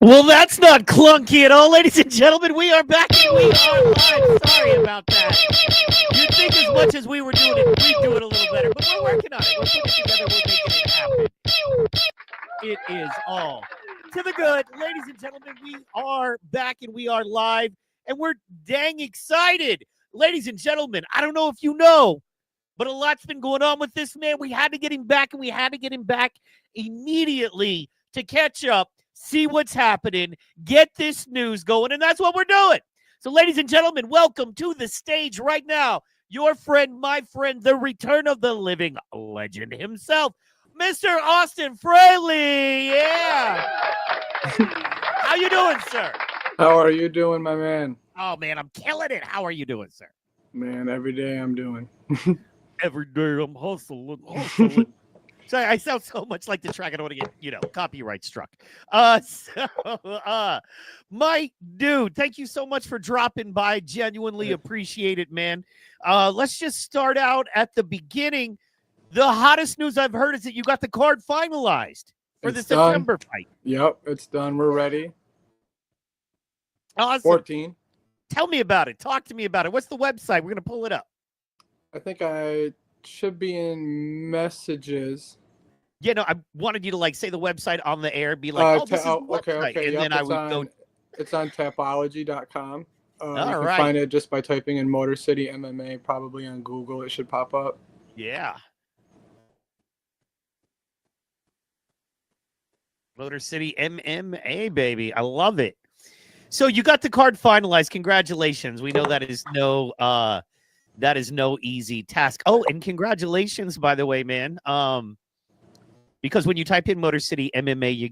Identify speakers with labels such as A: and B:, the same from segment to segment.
A: Well, that's not clunky at all, ladies and gentlemen. We are back and we are live. Sorry about that. You'd think as much as we were doing it, we'd do it a little better, but we're working on it. We're putting it together. We're making it happen. It is all to the good. Ladies and gentlemen, we are back and we are live, and we're dang excited. Ladies and gentlemen, I don't know if you know, but a lot's been going on with this man. We had to get him back, and we had to get him back immediately to catch up, see what's happening, get this news going, and that's what we're doing. So, ladies and gentlemen, welcome to the stage right now. Your friend, my friend, the return of the living legend himself, Mr. Austin Fraley. Yeah. How you doing, sir?
B: How are you doing, my man?
A: Oh, man, I'm killing it. How are you doing, sir?
B: Man, every day I'm doing.
A: Every day I'm hustling. Sorry, I sound so much like the track. I don't want to get, copyright struck. My dude, thank you so much for dropping by. Genuinely appreciate it, man. Let's just start out at the beginning. The hottest news I've heard is that you got the card finalized for the September fight.
B: Yep, it's done. We're ready.
A: Awesome.
B: 14.
A: Tell me about it. Talk to me about it. What's the website? We're going to pull it up.
B: I think I should be in messages.
A: Yeah, no, I wanted you to say the website on the air, be like, this is the website.
B: Okay.
A: And
B: yep,
A: then I would go.
B: It's on tapology.com. You can
A: right.
B: find it just by typing in Motor City MMA, probably on Google. It should pop up.
A: Yeah. Motor City MMA, baby. I love it. So you got the card finalized. Congratulations. We know that is no easy task. Oh, and congratulations, by the way, man. Because when you type in Motor City MMA, you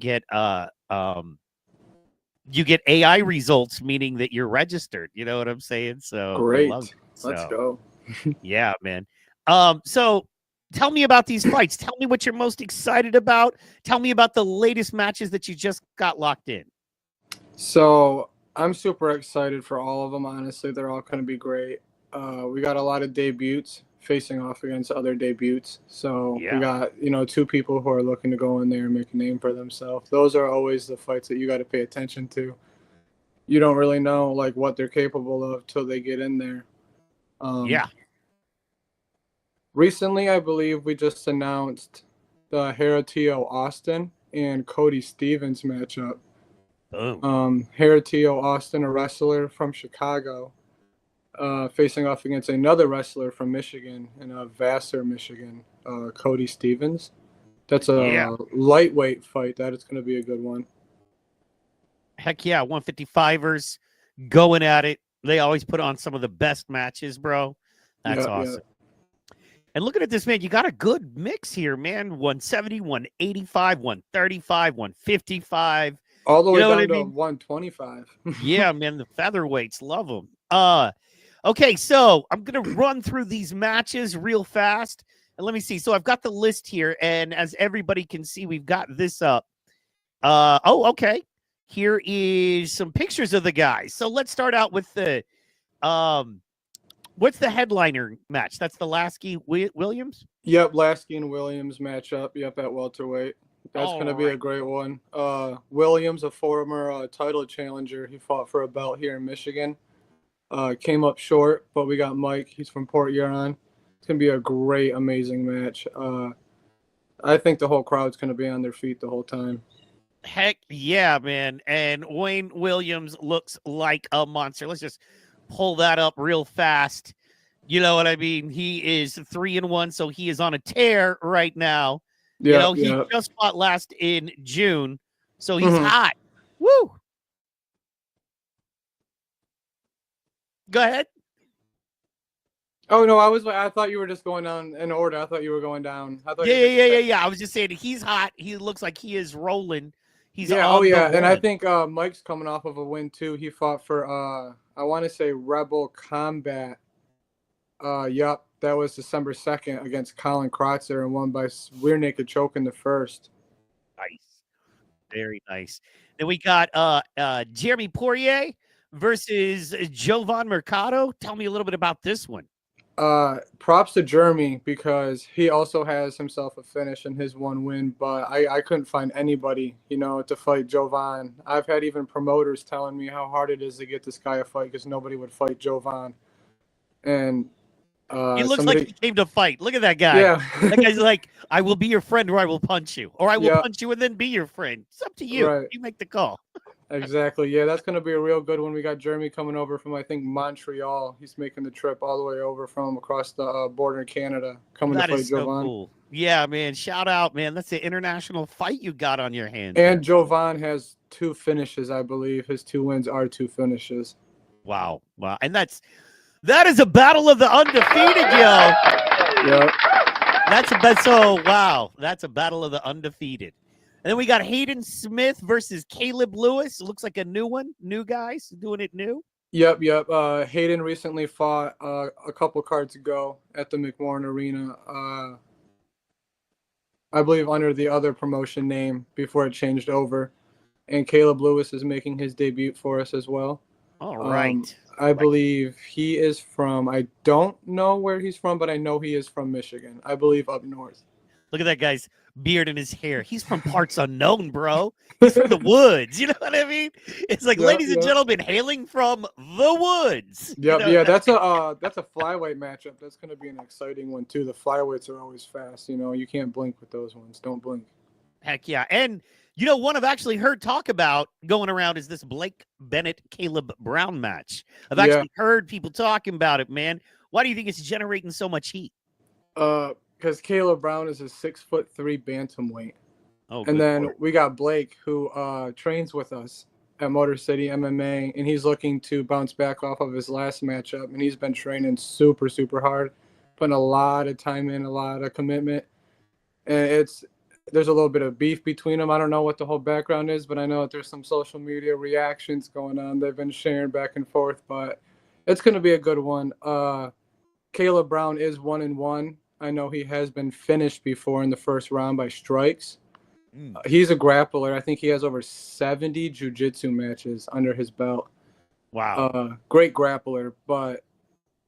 A: get AI results, meaning that you're registered. You know what I'm saying? So
B: great.
A: Let's
B: go.
A: Yeah, man. So tell me about these fights. Tell me what you're most excited about. Tell me about the latest matches that you just got locked in.
B: So I'm super excited for all of them. Honestly, they're all going to be great. We got a lot of debuts facing off against other debuts. So we got, two people who are looking to go in there and make a name for themselves. Those are always the fights that you got to pay attention to. You don't really know what they're capable of till they get in there. Recently, I believe we just announced the Heratio Austin and Cody Stevens matchup. Heratio Austin, a wrestler from Chicago, facing off against another wrestler from Michigan in Vassar, Michigan, Cody Stevens. That's a lightweight fight. That is going to be a good one.
A: Heck yeah, 155ers going at it. They always put on some of the best matches, bro. That's awesome. Yeah. And looking at this, man, you got a good mix here, man. 170, 185, 135, 155.
B: All the way down to 125.
A: Yeah, man, the featherweights, love them. Okay, so I'm going to run through these matches real fast. And let me see. So I've got the list here, and as everybody can see, we've got this up. Okay. Here is some pictures of the guys. So let's start out with the what's the headliner match? That's the Lasky Williams?
B: Yep, Lasky and Williams matchup. Yep, at welterweight. That's going to be a great one. Williams, a former title challenger. He fought for a belt here in Michigan. Came up short, but we got Mike. He's from Port Huron. It's going to be a great, amazing match. I think the whole crowd's going to be on their feet the whole time.
A: Heck yeah, man. And Wayne Williams looks like a monster. Let's just pull that up real fast. You know what I mean? He is 3-1, so he is on a tear right now.
B: Yeah,
A: he just fought last in June, so he's hot. Woo! Go ahead.
B: Oh no, I thought you were just going down in order. I thought you were going down.
A: Yeah. I was just saying he's hot. He looks like he is rolling. He's
B: and I think Mike's coming off of a win too. He fought for I want to say Rebel Combat. Yup, that was December 2nd against Colin Krotzer and won by rear naked choke in the first.
A: Nice, very nice. Then we got Jeremy Poirier versus Jovan Mercado. Tell me a little bit about this one.
B: Props to Jeremy because he also has himself a finish in his one win, but I couldn't find anybody, to fight Jovan. I've had even promoters telling me how hard it is to get this guy a fight because nobody would fight Jovan. And
A: He looks like he came to fight. Look at that guy.
B: Yeah.
A: That guy's like, I will be your friend or I will punch you. Or I will
B: Yeah.
A: punch you and then be your friend. It's up to you.
B: Right.
A: You make the call.
B: Exactly. Yeah, that's going to be a real good one. We got Jeremy coming over from, I think, Montreal. He's making the trip all the way over from across the border in Canada, coming to fight Jovan.
A: So cool. Yeah, man. Shout out, man. That's an international fight you got on your hands.
B: And Jovan has 2 finishes, I believe. His 2 wins are 2 finishes.
A: Wow. And that is a battle of the undefeated, yo.
B: Yep.
A: That's a battle of the undefeated. And then we got Hayden Smith versus Caleb Lewis. It looks like a new one. New guys doing it new.
B: Yep. Hayden recently fought a couple cards ago at the McMorran Arena. I believe under the other promotion name before it changed over. And Caleb Lewis is making his debut for us as well.
A: All right.
B: I believe he is from, I don't know where he's from, but I know he is from Michigan. I believe up north.
A: Look at that guy's beard and his hair. He's from parts unknown, bro. He's from the woods. You know what I mean? It's like, ladies and gentlemen, hailing from the woods.
B: Yep, yeah, that's a flyweight matchup. That's going to be an exciting one too. The flyweights are always fast. You can't blink with those ones. Don't blink.
A: Heck yeah. And one I've actually heard talk about going around is this Blake Bennett Caleb Brown match. I've actually heard people talking about it, man. Why do you think it's generating so much heat?
B: Because Caleb Brown is a 6'3" bantamweight.
A: Oh,
B: and then we got Blake, who trains with us at Motor City MMA, and he's looking to bounce back off of his last matchup. And he's been training super, super hard, putting a lot of time in, a lot of commitment. And there's a little bit of beef between them. I don't know what the whole background is, but I know that there's some social media reactions going on. They've been sharing back and forth, but it's going to be a good one. Caleb Brown is 1-1. I know he has been finished before in the first round by strikes. He's a grappler. I think he has over 70 jiu-jitsu matches under his belt.
A: Wow.
B: Great grappler. But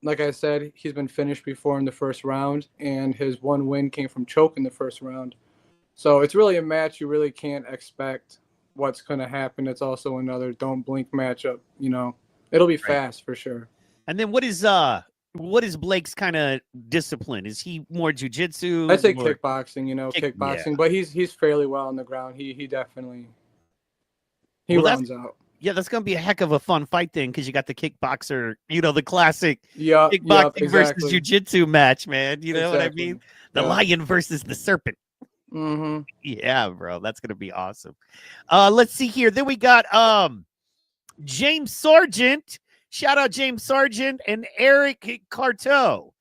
B: like I said, he's been finished before in the first round, and his one win came from choke in the first round. So it's really a match you really can't expect what's going to happen. It's also another don't blink matchup. It'll be fast for sure.
A: And then what is Blake's kind of discipline? Is he more jiu-jitsu?
B: I'd say kickboxing, kickboxing. Yeah. But he's fairly well on the ground. He definitely rounds out.
A: Yeah, that's going to be a heck of a fun fight then because you got the kickboxer, the classic kickboxing versus jiu-jitsu match, man. You know what I mean? The lion versus the serpent.
B: Mm-hmm.
A: Yeah, bro. That's going to be awesome. Let's see here. Then we got James Sargent. Shout out James Sargent and Eric Carteau.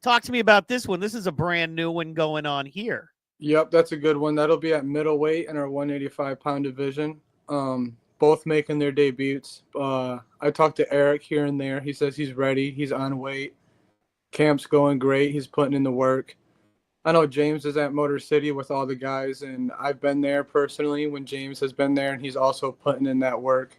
A: Talk to me about this one. This is a brand new one going on here.
B: Yep, that's a good one. That'll be at middleweight in our 185-pound division. Both making their debuts. I talked to Eric here and there. He says he's ready. He's on weight. Camp's going great. He's putting in the work. I know James is at Motor City with all the guys, and I've been there personally when James has been there, and he's also putting in that work.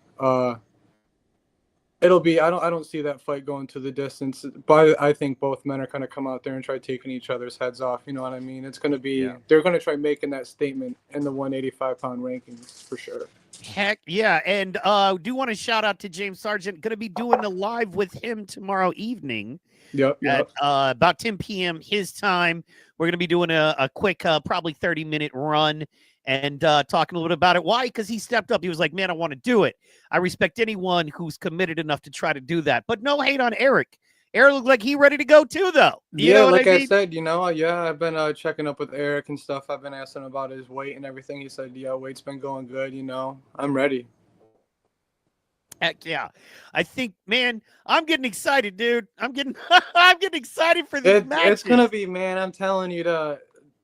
B: It'll be. I don't see that fight going to the distance, but I think both men are going to come out there and try taking each other's heads off. You know what I mean? It's going to be. Yeah. They're going to try making that statement in the 185-pound rankings for sure.
A: Heck yeah! And do want to shout out to James Sargent. Going to be doing a live with him tomorrow evening.
B: Yep.
A: At about 10 p.m. his time. We're going to be doing a quick, probably 30-minute run and talking a little bit about it. Why? Because he stepped up. He was like, man, I want to do it. I respect anyone who's committed enough to try to do that. But no hate on Eric. Eric looked like he ready to go too, though. You know what
B: like
A: I mean?
B: I said, I've been checking up with Eric and stuff. I've been asking about his weight and everything. He said, weight's been going good. I'm ready.
A: Heck yeah. I think, man, I'm getting excited, dude. I'm getting excited for these matches.
B: It's going to be, man, I'm telling you to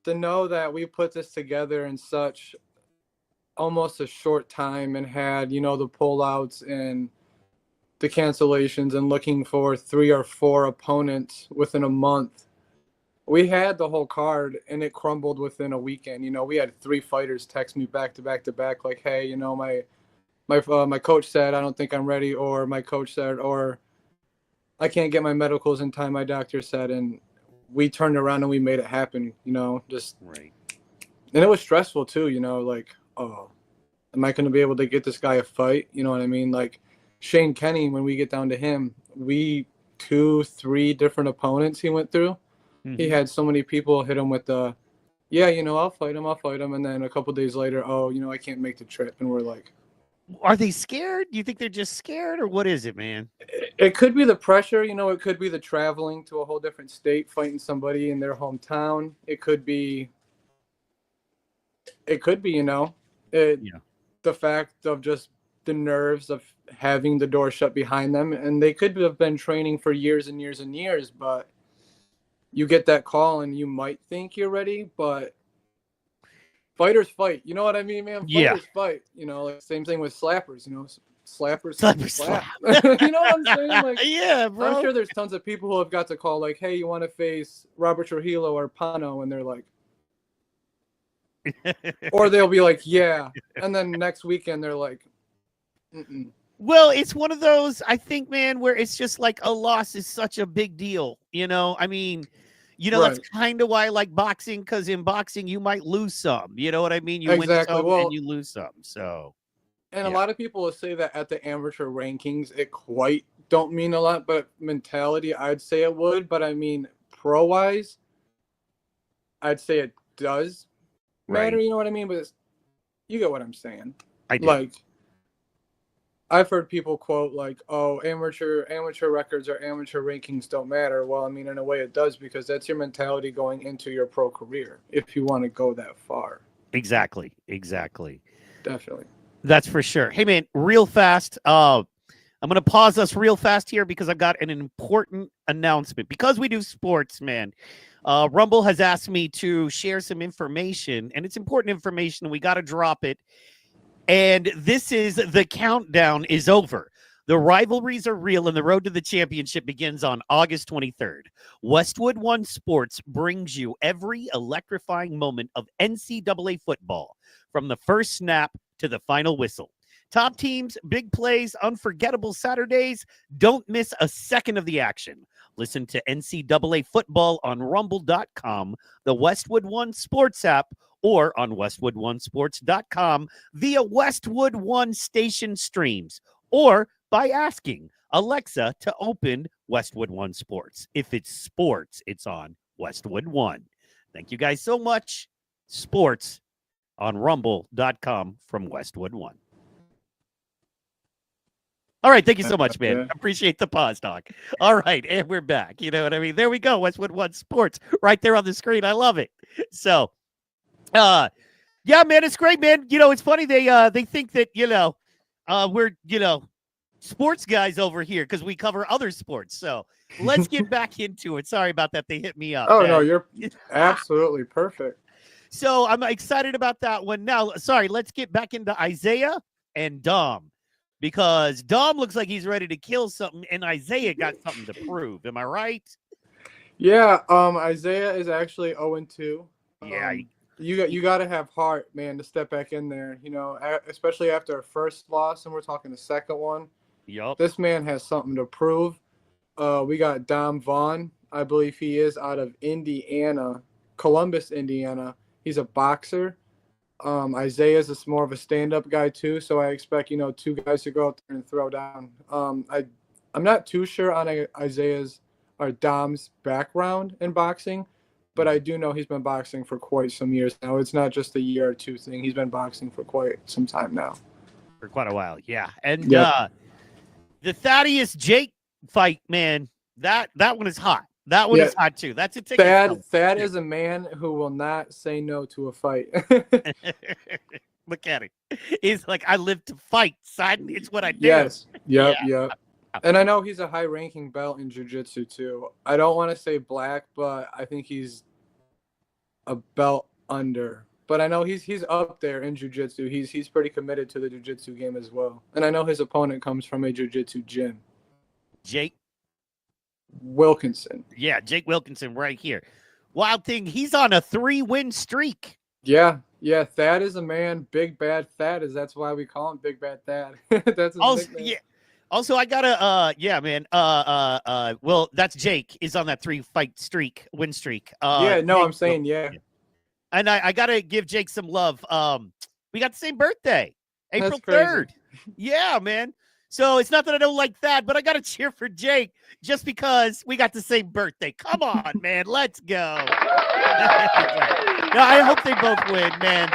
B: know that we put this together in such almost a short time and had, the pullouts and the cancellations and looking for 3 or 4 opponents within a month. We had the whole card and it crumbled within a weekend. We had 3 fighters text me back to back like, hey, my coach said I don't think I'm ready, or my coach said, or I can't get my medicals in time, my doctor said, and we turned around and we made it happen, just
A: Right.
B: And it was stressful too, like, oh, am I going to be able to get this guy a fight? You know what I mean? Like Shane Kenny, when we get down to him, 2-3 different opponents he went through.
A: Mm-hmm.
B: He had so many people hit him with the, yeah, I'll fight him. And then a couple days later, oh, I can't make the trip. And we're like,
A: are they scared? Do you think they're just scared, or what is it, man?
B: It could be the pressure, it could be the traveling to a whole different state, fighting somebody in their hometown. It could be, the fact of just the nerves of having the door shut behind them. And they could have been training for years and years and years, but you get that call and you might think you're ready, but fighters fight. You know what I mean, man? Fighters fight. Like same thing with slappers, slappers slap. You know what I'm saying? Like,
A: yeah, bro.
B: I'm sure there's tons of people who have got to call like, hey, you want to face Robert Trujillo or Pano? And they're like, or they'll be like, yeah. And then next weekend, they're like, mm-mm.
A: Well, it's one of those, I think, man, where it's just like a loss is such a big deal. I mean, right. That's kind of why I like boxing, because in boxing, you might lose some. You know what I mean? You win some and you lose some. So,
B: and a lot of people will say that at the amateur rankings, it quite don't mean a lot, but mentality, I'd say it would. But I mean, pro-wise, I'd say it does matter. Right. You know what I mean? But you get what I'm saying.
A: I do.
B: Like, I've heard people quote like, oh, amateur records or amateur rankings don't matter. Well, I mean, in a way it does, because that's your mentality going into your pro career if you want to go that far.
A: Exactly.
B: Definitely.
A: That's for sure. Hey, man, real fast. I'm going to pause us real fast here because I've got an important announcement. Because we do sports, man, Rumble has asked me to share some information, and it's important information. We got to drop it. And this is the countdown is over. The rivalries are real, and the road to the championship begins on August 23rd. Westwood One Sports brings you every electrifying moment of NCAA football, from the first snap to the final whistle. Top teams, big plays, unforgettable Saturdays. Don't miss a second of the action. Listen to NCAA football on rumble.com, the Westwood One Sports app, or on westwoodonesports.com via Westwood One station streams, or by asking Alexa to open Westwood One Sports. If it's sports, it's on Westwood One. Thank you guys so much. Sports on rumble.com from Westwood One. All right, thank you so much, man. Appreciate the pause, Doc. All right, and we're back. You know what I mean? There we go. Westwood One Sports right there on the screen. I love it. So, yeah, man, it's great, man. It's funny. They think that, we're, sports guys over here because we cover other sports. So let's get back into it. Sorry about that. They hit me up.
B: Oh, man. No, you're absolutely perfect.
A: So I'm excited about that one. Now, sorry, let's get back into Isaiah and Dom, because Dom looks like he's ready to kill something, and Isaiah got something to prove. Am I right?
B: Yeah, Isaiah is actually 0-2.
A: Yeah.
B: You got to have heart, man, to step back in there, especially after a first loss, and we're talking the second one.
A: Yep.
B: This man has something to prove. We got Dom Vaughn. I believe he is out of Indiana, Columbus, Indiana. He's a boxer. Isaiah is more of a stand-up guy, too, so I expect, two guys to go out there and throw down. I'm not too sure on Isaiah's or Dom's background in boxing, but I do know he's been boxing for quite some years now. It's not just a year or two thing. He's been boxing for quite some time now.
A: For quite a while, yeah. And the Thaddeus Jake fight, man, that one is hot. That one is hot, too. That's a ticket.
B: Thad is a man who will not say no to a fight.
A: Look at it. He's like, I live to fight, son. It's what I do.
B: Yes. Yep. And I know he's a high-ranking belt in jiu-jitsu, too. I don't want to say black, but I think he's a belt under. But I know he's up there in jiu-jitsu. He's pretty committed to the jiu-jitsu game as well. And I know his opponent comes from a jiu-jitsu gym.
A: Jake
B: Wilkinson.
A: Yeah, Jake Wilkinson right here. Wild thing, he's on a 3-win streak.
B: Yeah, Thad is a man. Big Bad Thad that's why we call him Big Bad Thad. That's his nickname.
A: Yeah. Also, I gotta, yeah, man. Well, that's Jake is on that 3-fight win streak.
B: Yeah, no,
A: Jake,
B: I'm saying, yeah.
A: and I gotta give Jake some love. We got the same birthday, April
B: That's crazy.
A: 3rd. Yeah, man. So it's not that I don't like that, but I gotta cheer for Jake just because we got the same birthday. Come on, man, let's go. No, I hope they both win, man.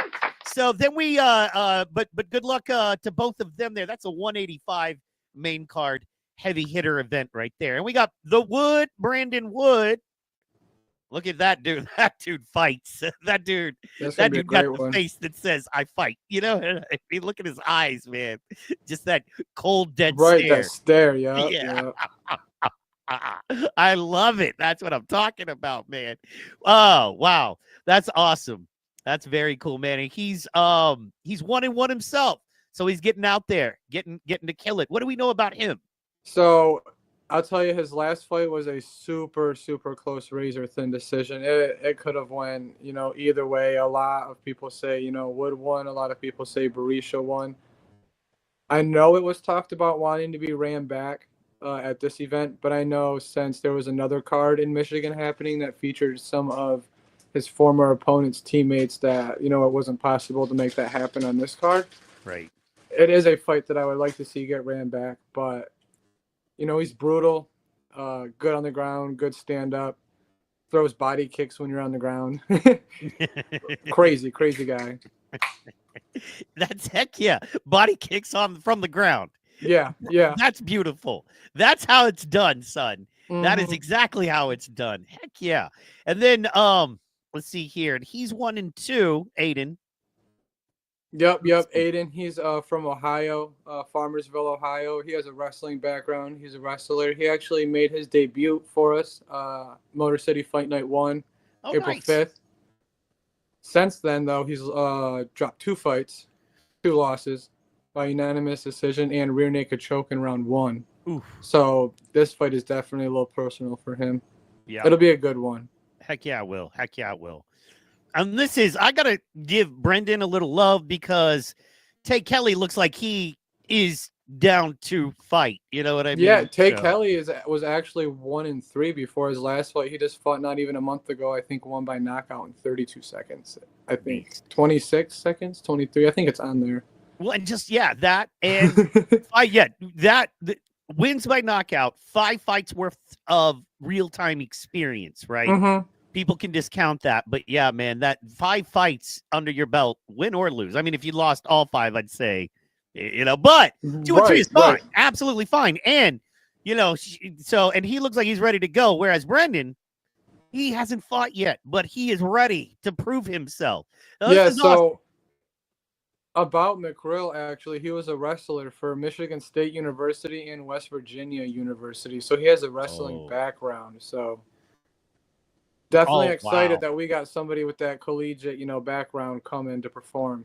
A: So then we, but good luck to both of them there. That's a 185 main card heavy hitter event right there, and we got the Wood, Brandon Wood. Look at that dude. That dude fights. That dude got the face that says, I fight. You know, I mean, look at his eyes, man. Just that cold, dead stare.
B: Right, that stare, yeah.
A: I love it. That's what I'm talking about, man. Oh, wow. That's awesome. That's very cool, man. And he's 1-1 himself. So he's getting out there, getting to kill it. What do we know about him?
B: So I'll tell you, his last fight was a super, super close razor-thin decision. It could have went, either way. A lot of people say, Wood won. A lot of people say Berisha won. I know it was talked about wanting to be ran back at this event, but I know since there was another card in Michigan happening that featured some of his former opponent's teammates that, it wasn't possible to make that happen on this card.
A: Right.
B: It is a fight that I would like to see get ran back, but he's brutal, good on the ground, good stand-up, throws body kicks when you're on the ground. Crazy guy.
A: That's heck yeah. Body kicks from the ground.
B: Yeah.
A: That's beautiful. That's how it's done, son.
B: Mm-hmm.
A: That is exactly how it's done. Heck yeah. And then, let's see here. He's 1-2, Aiden.
B: Yep. Aiden, he's from Ohio, Farmersville, Ohio. He has a wrestling background. He's a wrestler. He actually made his debut for us, Motor City Fight Night 1, April 5th. Since then, though, he's dropped 2 fights, 2 losses by unanimous decision and rear naked choke in round 1.
A: Oof.
B: So this fight is definitely a little personal for him.
A: Yeah,
B: it'll be a good one.
A: Heck yeah, it will. And I got to give Brendan a little love because Tay Kelly looks like he is down to fight. You know what I mean?
B: Yeah, Tay Kelly was actually 1-3 before his last fight. He just fought not even a month ago. I think won by knockout in 32 seconds. I think 26 seconds, 23. I think it's on there.
A: Well, and just that and wins by knockout. 5 fights worth of real time experience, right?
B: Mm-hmm.
A: People can discount that, but yeah, man, that 5 fights under your belt, win or lose. I mean, if you lost all 5, I'd say, but 2 or 3 is fine, absolutely fine. And and he looks like he's ready to go. Whereas Brendan, he hasn't fought yet, but he is ready to prove himself.
B: Now, yeah. So awesome. About McCrill, actually, he was a wrestler for Michigan State University and West Virginia University, so he has a wrestling background. So. Definitely excited that we got somebody with that collegiate, background come in to perform.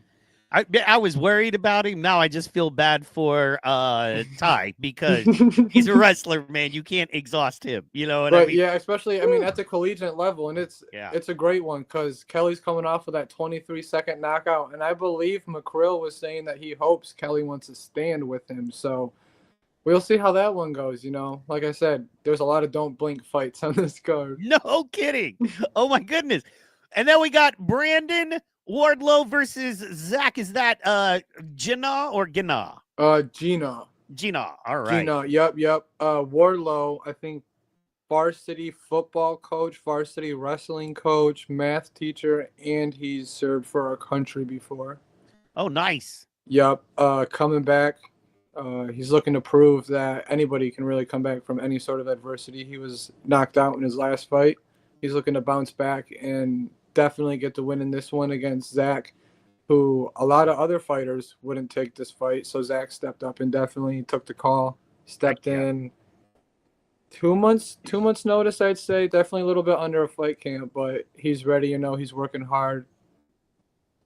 A: I was worried about him. Now I just feel bad for Ty because he's a wrestler, man. You can't exhaust him. You know what I mean?
B: Yeah, especially at the collegiate level, and it's a great one because Kelly's coming off of that 23-second knockout, and I believe McCrill was saying that he hopes Kelly wants to stand with him. So. We'll see how that one goes, Like I said, there's a lot of don't blink fights on this card.
A: No kidding. Oh, my goodness. And then we got Brandon Wardlow versus Zach. Is that Gina or Gina?
B: Gina.
A: Gina. All right.
B: Gina. Yep. Wardlow, I think, varsity football coach, varsity wrestling coach, math teacher, and he's served for our country before.
A: Oh, nice.
B: Yep. Coming back. He's looking to prove that anybody can really come back from any sort of adversity. He was knocked out in his last fight. He's looking to bounce back and definitely get the win in this one against Zach, who a lot of other fighters wouldn't take this fight. So Zach stepped up and definitely took the call, stepped in. 2 months notice, I'd say. Definitely a little bit under a fight camp, but he's ready. He's working hard.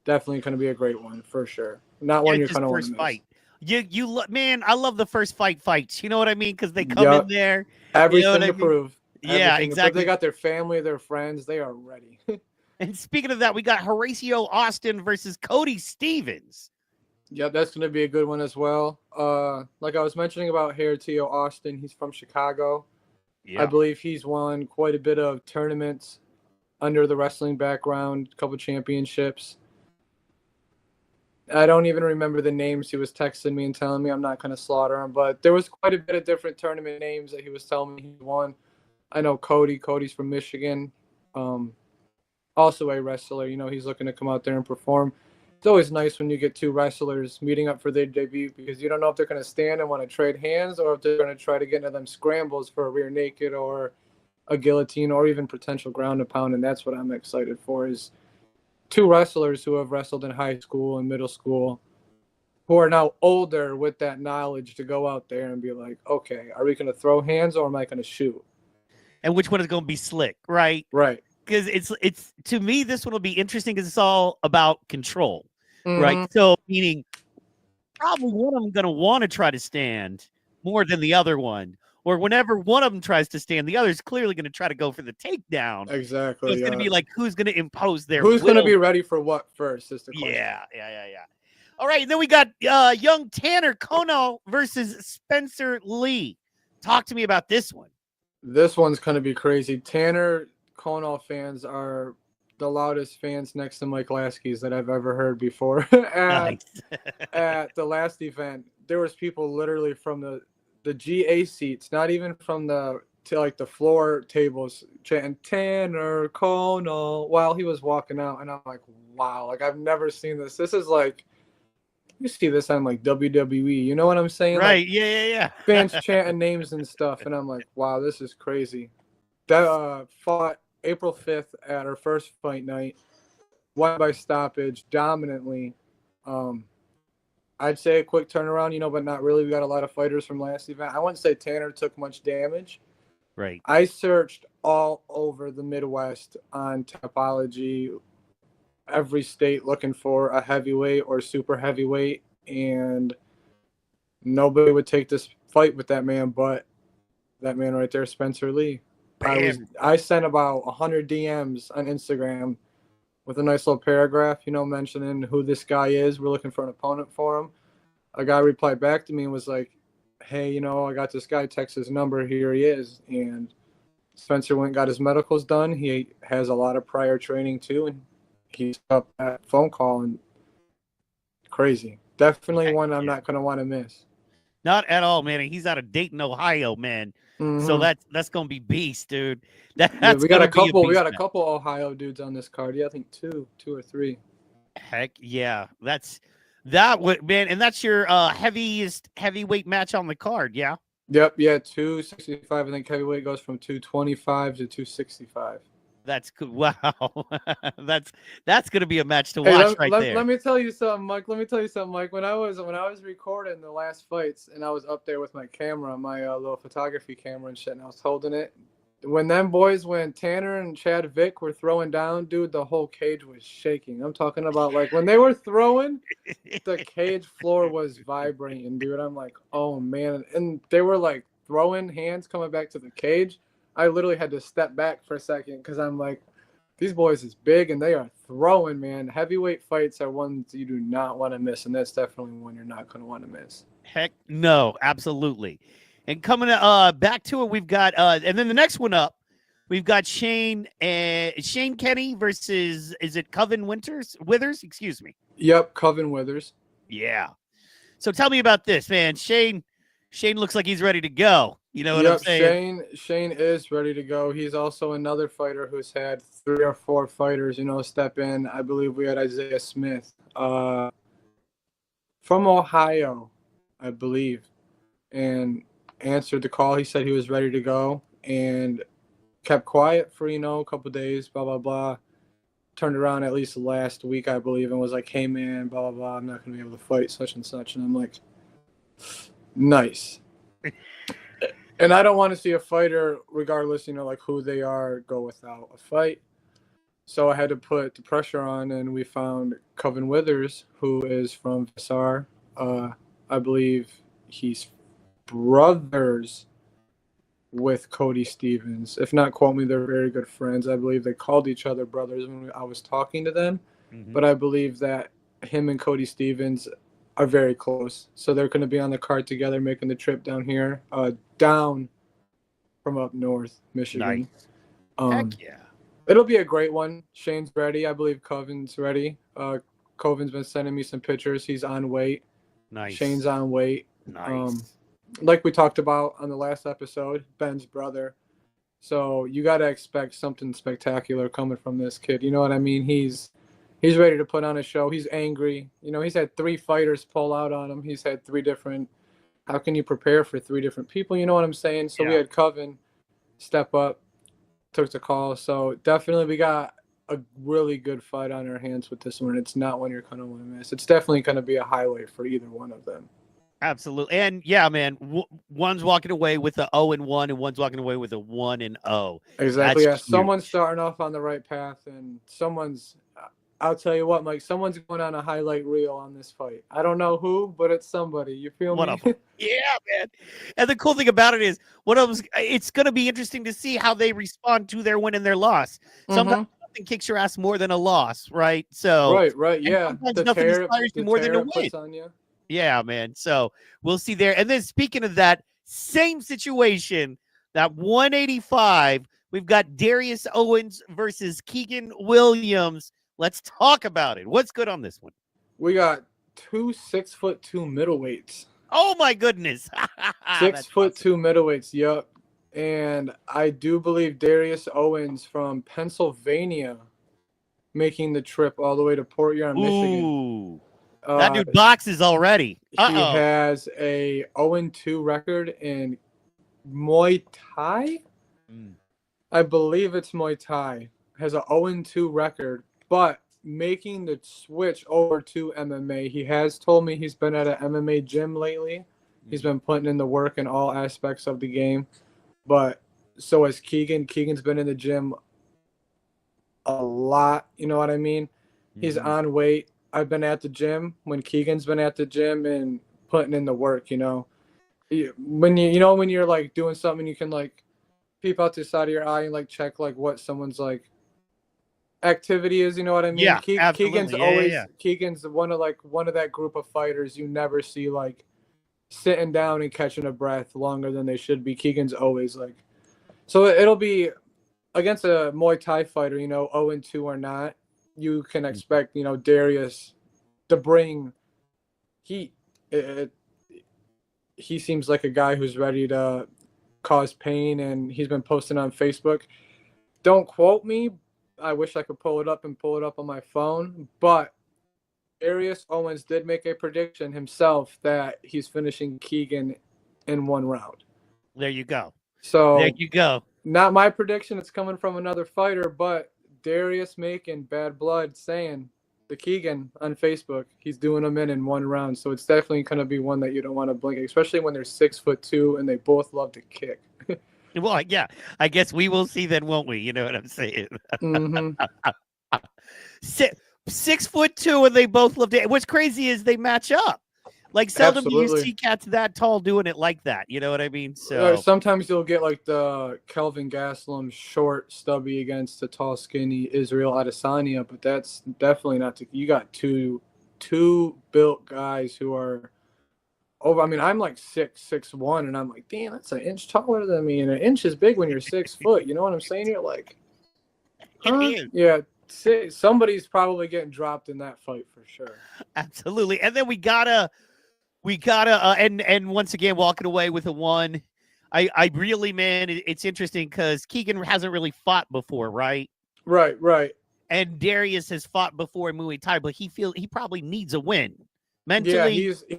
B: Definitely going to be a great one for sure. Not one you're kind of want to miss.
A: Man, I love the first fights. You know what I mean? Because they come in there.
B: Everything to prove.
A: Yeah, exactly.
B: They got their family, their friends. They are ready.
A: And speaking of that, we got Horatio Austin versus Cody Stevens.
B: Yeah, that's going to be a good one as well. like I was mentioning about Heretio Austin, he's from Chicago.
A: Yeah.
B: I believe he's won quite a bit of tournaments under the wrestling background, a couple championships. I don't even remember the names he was texting me and telling me. I'm not going to slaughter him, but there was quite a bit of different tournament names that he was telling me he won. I know Cody. Cody's from Michigan. Also a wrestler. You know, he's looking to come out there and perform. It's always nice when you get two wrestlers meeting up for their debut because you don't know if they're going to stand and want to trade hands or if they're going to try to get into them scrambles for a rear naked or a guillotine or even potential ground and pound. And that's what I'm excited for is two wrestlers who have wrestled in high school and middle school who are now older with that knowledge to go out there and be like, okay, are we going to throw hands or am I going to shoot?
A: And which one is going to be slick, right?
B: Right.
A: Because it's to me, this one will be interesting because it's all about control, right? So meaning probably one of them going to want to try to stand more than the other one. Or whenever one of them tries to stand, the other is clearly going to try to go for the takedown.
B: Exactly.
A: So it's going to be like, who's going to impose their
B: Who's going to be ready for what first is the question.
A: Yeah. All right, and then we got young Tanner Kono versus Spencer Lee. Talk to me about this one.
B: This one's going to be crazy. Tanner Kono fans are the loudest fans next to Mike Lasky's that I've ever heard before. At the last event, there was people literally from the GA seats, not even from the floor tables, chanting Tanner Kono while he was walking out, and I'm like, wow, like I've never seen this. This is like you see this on like WWE, you know what I'm saying?
A: Right?
B: Like,
A: yeah.
B: Fans chanting names and stuff, and I'm like, wow, this is crazy. That fought April 5th at our first fight night, won by stoppage dominantly. I'd say a quick turnaround, you know, but not really. We got a lot of fighters from last event. I wouldn't say Tanner took much damage.
A: Right.
B: I searched all over the Midwest on Topology, every state looking for a heavyweight or super heavyweight, and nobody would take this fight with that man but that man right there, Spencer Lee. I sent about 100 DMs on Instagram with a nice little paragraph, you know, mentioning who this guy is. We're looking for an opponent for him. A guy replied back to me and was like, hey, you know, I got this guy, text his number, here he is. And Spencer went and got his medicals done. He has a lot of prior training too, and he's up that phone call and crazy. Definitely one I'm not going to want to miss.
A: Not at all, man. He's out of Dayton, Ohio, man. So that's going to be beast, dude.
B: We got a couple Ohio dudes on this card. Yeah, I think two or three.
A: Heck yeah. That would, man, and that's your heavyweight match on the card, yeah?
B: Yep, yeah, 265. I think heavyweight goes from 225 to 265.
A: That's good. Wow. that's going to be a match to watch there.
B: Let me tell you something, Mike. When I was recording the last fights and I was up there with my camera, my little photography camera and shit, and I was holding it. When Tanner and Chad Vick were throwing down, dude, the whole cage was shaking. I'm talking about like when they were throwing, the cage floor was vibrating, dude. I'm like, oh man. And they were like throwing hands coming back to the cage. I literally had to step back for a second because I'm like, these boys is big and they are throwing, man. Heavyweight fights are ones you do not want to miss, and that's definitely one you're not going to want to miss.
A: Heck no, absolutely. And coming back to it, we've got and then the next one up, we've got Shane Kenny versus, is it Coven Withers? Excuse me.
B: Yep, Coven Withers.
A: Yeah. So tell me about this, man. Shane looks like he's ready to go. You know what I'm saying?
B: Shane is ready to go. He's also another fighter who's had 3 or 4 fighters, you know, step in. I believe we had Isaiah Smith from Ohio, I believe, and answered the call. He said he was ready to go and kept quiet for, you know, a couple days, blah, blah, blah. Turned around at least last week, I believe, and was like, hey, man, blah, blah, blah, I'm not going to be able to fight such and such. And I'm like, nice. And I don't want to see a fighter, regardless, you know, like who they are, go without a fight. So I had to put the pressure on, and we found Coven Withers, who is from Vassar. I believe he's brothers with Cody Stevens. If not, quote me, they're very good friends. I believe they called each other brothers when I was talking to them. But I believe that him and Cody Stevens are very close. So they're going to be on the card together, making the trip down here, down from up north, Michigan.
A: Nice. Heck yeah.
B: It'll be a great one. Shane's ready. I believe Coven's ready. Coven's been sending me some pictures. He's on weight.
A: Nice.
B: Shane's on weight.
A: Nice.
B: Like we talked about on the last episode, Ben's brother. So you got to expect something spectacular coming from this kid. You know what I mean? He's ready to put on a show. He's angry. You know, he's had 3 fighters pull out on him. He's had 3 different. How can you prepare for 3 different people? You know what I'm saying? So we had Coven step up, took the call. So definitely we got a really good fight on our hands with this one. It's not one you're going to want to miss. It's definitely going to be a highlight for either one of them.
A: Absolutely. And yeah, man, one's walking away with a 0-1 and one's walking away with a 1-0.
B: Exactly. That's someone's starting off on the right path and someone's, I'll tell you what, Mike, someone's going on a highlight reel on this fight. I don't know who, but it's somebody. You feel
A: one
B: me?
A: Of them. Yeah, man. And the cool thing about it is, it's going to be interesting to see how they respond to their win and their loss. Sometimes nothing kicks your ass more than a loss, right? So
B: right, yeah.
A: Sometimes nothing inspires you more than a win. Yeah, man. So we'll see there. And then speaking of that same situation, that 185, we've got Darius Owens versus Keegan Williams. Let's talk about it. What's good on this one?
B: We got 2 6'2" middleweights.
A: Oh my goodness.
B: 6'2" middleweights. Yep. And I do believe Darius Owens from Pennsylvania making the trip all the way to Port Huron, Michigan.
A: That dude boxes already.
B: He has a 0-2 record in Muay Thai. I believe it's Muay Thai. Has a 0-2 record, but making the switch over to MMA. He has told me he's been at an MMA gym lately. He's been putting in the work in all aspects of the game. But so has Keegan. Keegan's been in the gym a lot. You know what I mean? He's on weight. I've been at the gym when Keegan's been at the gym and putting in the work, you know. When you're like doing something, you can like peep out the side of your eye and like check like what someone's like activity is, you know what I mean?
A: Yeah,
B: Keegan's Keegan's one of that group of fighters you never see like sitting down and catching a breath longer than they should be. Keegan's always like, so it'll be against a Muay Thai fighter, you know, 0-2 or not. You can expect, you know, Darius to bring heat. He seems like a guy who's ready to cause pain, and he's been posting on Facebook. Don't quote me. I wish I could pull it up on my phone. But Darius Owens did make a prediction himself that he's finishing Keegan in 1 round.
A: There you go.
B: So
A: there you go.
B: Not my prediction. It's coming from another fighter, but Darius making bad blood saying the Keegan on Facebook, he's doing them in 1 round. So it's definitely going to be one that you don't want to blink, especially when they're 6'2" and they both love to kick.
A: Well, yeah, I guess we will see then, won't we? You know what I'm saying? 6'2" and they both love to. What's crazy is they match up. Like seldom do you see cats that tall doing it like that. You know what I mean? So
B: sometimes you'll get like the Kelvin Gastelum short, stubby against the tall, skinny Israel Adesanya, but that's definitely not. You got two built guys who are over. I mean, I'm like 6'1", and I'm like, damn, that's an inch taller than me, and an inch is big when you're 6 foot. You know what I'm saying? You're like, huh? Yeah. Somebody's probably getting dropped in that fight for sure.
A: Absolutely. And then we gotta and once again walking away with a 1. I really, man, it's interesting because Keegan hasn't really fought before, right?
B: Right.
A: And Darius has fought before in Muay Thai, but he probably needs a win mentally.
B: Yeah,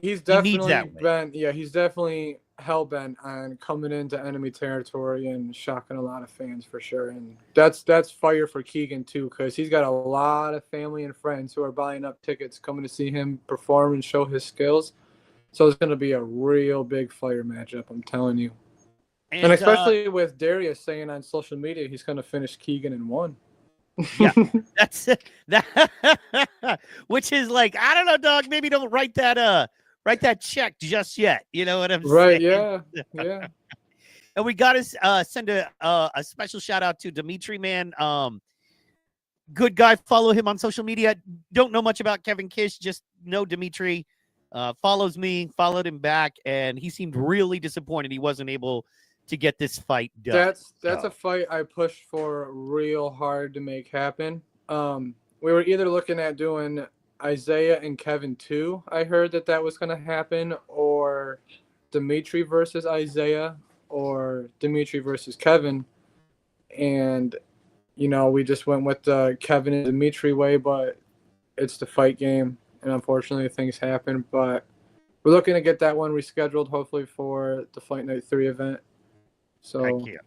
B: he's definitely he's definitely hell-bent on coming into enemy territory and shocking a lot of fans for sure. And that's fire for Keegan too, because he's got a lot of family and friends who are buying up tickets coming to see him perform and show his skills. So it's going to be a real big fire matchup, I'm telling you. And especially with Darius saying on social media he's going to finish Keegan in 1.
A: Yeah, that's it. Which is like, I don't know, dog. Maybe don't write that check just yet. You know what I'm saying?
B: Right? Yeah.
A: And we got to send a special shout out to Dimitri, man. Good guy. Follow him on social media. Don't know much about Kevin Kish. Just know Dimitri. follows me, followed him back, and he seemed really disappointed he wasn't able to get this fight done.
B: That's a fight I pushed for real hard to make happen. We were either looking at doing Isaiah and Kevin 2. I heard that was going to happen, or Dimitri versus Isaiah, or Dimitri versus Kevin. And, you know, we just went with the Kevin and Dimitri way, but it's the fight game, and unfortunately things happen. But we're looking to get that one rescheduled, hopefully for the Fight Night 3 event. So,
A: yeah.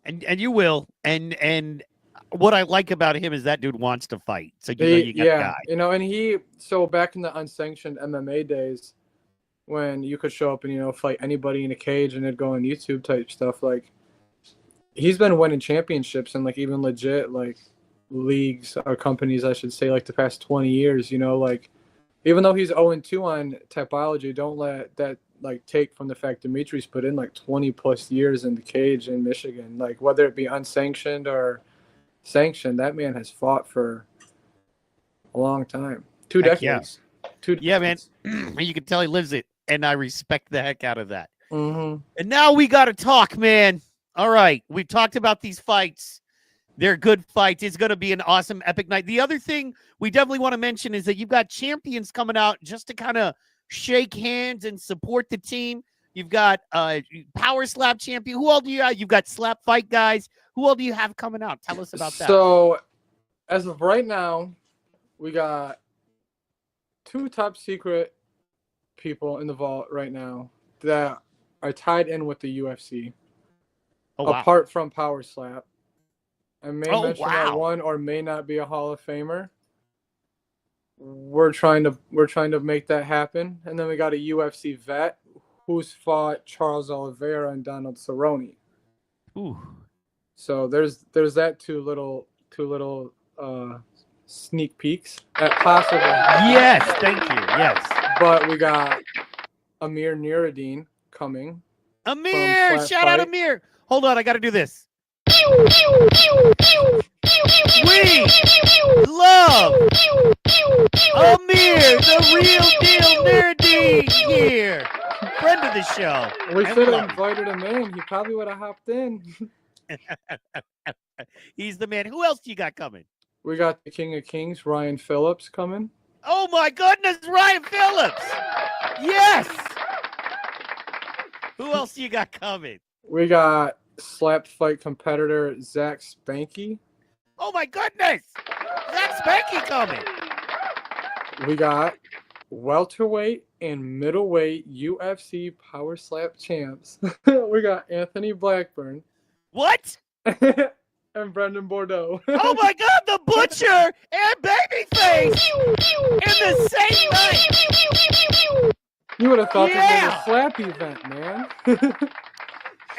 A: And you will. And what I like about him is that dude wants to fight. So you got a guy.
B: You know, and back in the unsanctioned MMA days, when you could show up and, you know, fight anybody in a cage and it'd go on YouTube type stuff, like, he's been winning championships and, like, even legit, like, leagues or companies, I should say, like, the past 20 years, you know, like, even though he's 0-2 on Tapology, don't let that, like, take from the fact Dimitri's put in, like, 20-plus years in the cage in Michigan. Like, whether it be unsanctioned or sanctioned, that man has fought for a long time. 2 decades.
A: Yeah.
B: 2 decades.
A: Yeah, man. You can tell he lives it, and I respect the heck out of that.
B: Mm-hmm.
A: And now we got to talk, man. All right. We've talked about these fights. They're good fights. It's going to be an awesome, epic night. The other thing we definitely want to mention is that you've got champions coming out just to kind of shake hands and support the team. You've got Power Slap champion. Who all do you have? You've got Slap Fight guys. Who all do you have coming out? Tell us about that.
B: So, as of right now, we got 2 top secret people in the vault right now that are tied in with the UFC.
A: Oh, wow.
B: Apart from Power Slap. I may mention that one or may not be a Hall of Famer. We're trying to make that happen. And then we got a UFC vet who's fought Charles Oliveira and Donald Cerrone.
A: Ooh.
B: So there's that two little sneak peeks at possible.
A: Yes, thank you. Yes.
B: But we got Amir Nuruddin coming.
A: Amir, shout out Amir. Hold on, I got to do this. We love Amir, the real deal Nuruddin here. Friend of the show.
B: We should have invited him in. He probably would have hopped in.
A: He's the man. Who else do you got coming?
B: We got the King of Kings, Ryan Phillips, coming.
A: Oh my goodness, Ryan Phillips. Yes. Who else do you got coming?
B: We got Slap Fight competitor Zach Spanky.
A: Oh my goodness. Zach Spanky coming.
B: We got welterweight and middleweight UFC Power Slap champs. We got Anthony Blackburn.
A: What?
B: And Brendan Bordeaux.
A: Oh my God, the Butcher and Babyface in the same night.
B: You would have thought this was a slap event, man.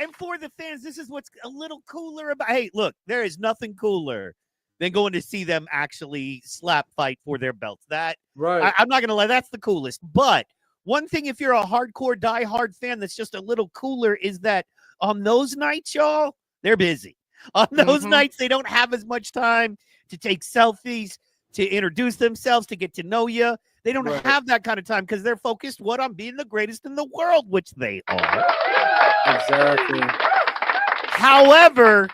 A: And for the fans, this is what's a little cooler about. Hey, look, there is nothing cooler than going to see them actually slap fight for their belts. That
B: right.
A: I'm not gonna lie, that's the coolest. But one thing, if you're a hardcore, diehard fan, that's just a little cooler is that on those nights, y'all, they're busy. On those nights, they don't have as much time to take selfies, to introduce themselves, to get to know you. They don't have that kind of time because they're focused on being the greatest in the world, which they are.
B: Exactly.
A: However,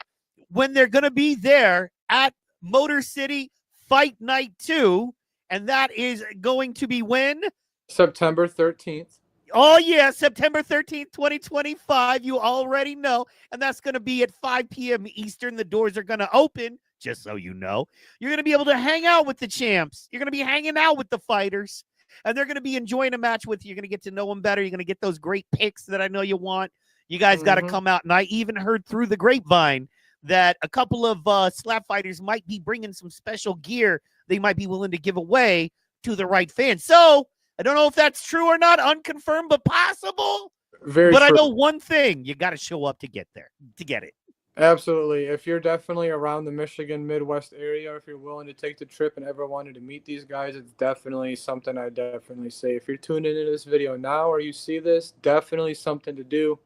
A: when they're going to be there at Motor City Fight Night 2, and that is going to be when?
B: September 13th.
A: Oh, yeah, September 13th, 2025. You already know. And that's going to be at 5 p.m. Eastern. The doors are going to open, just so you know. You're going to be able to hang out with the champs. You're going to be hanging out with the fighters. And they're going to be enjoying a match with you. You're going to get to know them better. You're going to get those great picks that I know you want. You guys got to come out. And I even heard through the grapevine that a couple of slap fighters might be bringing some special gear they might be willing to give away to the right fans. So I don't know if that's true or not, unconfirmed, but possible.
B: Very
A: but
B: true.
A: I know one thing, you got to show up to get there, to get it.
B: Absolutely. If you're definitely around the Michigan Midwest area, or if you're willing to take the trip and ever wanted to meet these guys, it's definitely something I definitely say. If you're tuning into this video now or you see this, definitely something to do.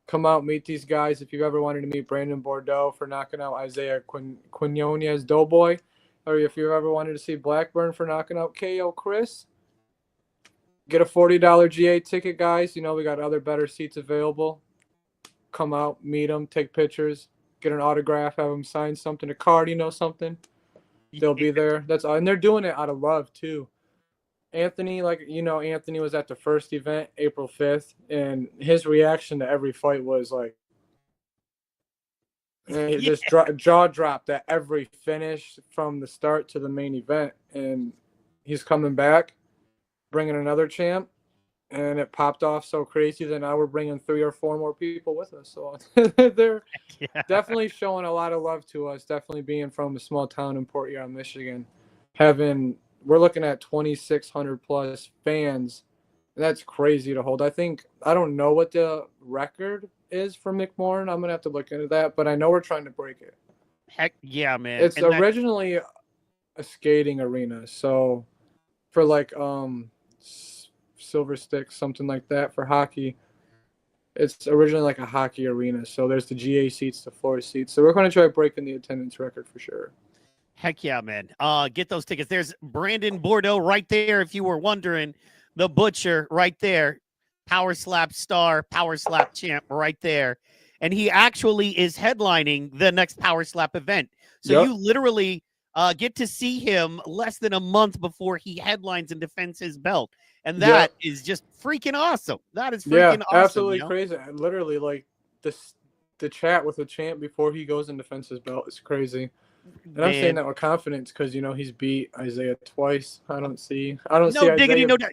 B: Come out, meet these guys. If you've ever wanted to meet Brandon Bordeaux for knocking out Isaiah Quinones Doughboy, or if you've ever wanted to see Blackburn for knocking out KO Chris, Get a $40 GA ticket, guys. You know, we got other better seats available. Come out, meet them, take pictures, get an autograph, have them sign something, a card, you know, something. They'll be there. That's all. And they're doing it out of love, too. Anthony, like, you know, Anthony was at the first event, April 5th, and his reaction to every fight was like, and it just jaw dropped at every finish from the start to the main event. And he's coming back, bringing another champ, and it popped off so crazy that now we're bringing 3 or 4 more people with us. So they're definitely showing a lot of love to us, definitely being from a small town in Port Huron, Michigan. We're looking at 2,600 plus fans. That's crazy to hold. I don't know what the record is for McMorran. I'm going to have to look into that, but I know we're trying to break it.
A: Heck yeah, man.
B: It's originally a skating arena. So for like Silver Stick, something like that for hockey, it's originally like a hockey arena. So there's the GA seats, the floor seats. So we're going to try breaking the attendance record for sure.
A: Heck yeah, man. Get those tickets. There's Brandon Bordeaux right there, if you were wondering. The Butcher right there. Power Slap star, Power Slap champ right there. And he actually is headlining the next Power Slap event. So you literally get to see him less than a month before he headlines and defends his belt. And that is just freaking awesome. That is freaking awesome.
B: Absolutely crazy. Literally, like, the chat with the champ before he goes and defends his belt is crazy. And I'm saying that with confidence because, you know, he's beat Isaiah twice. I don't see
A: diggity, no doubt.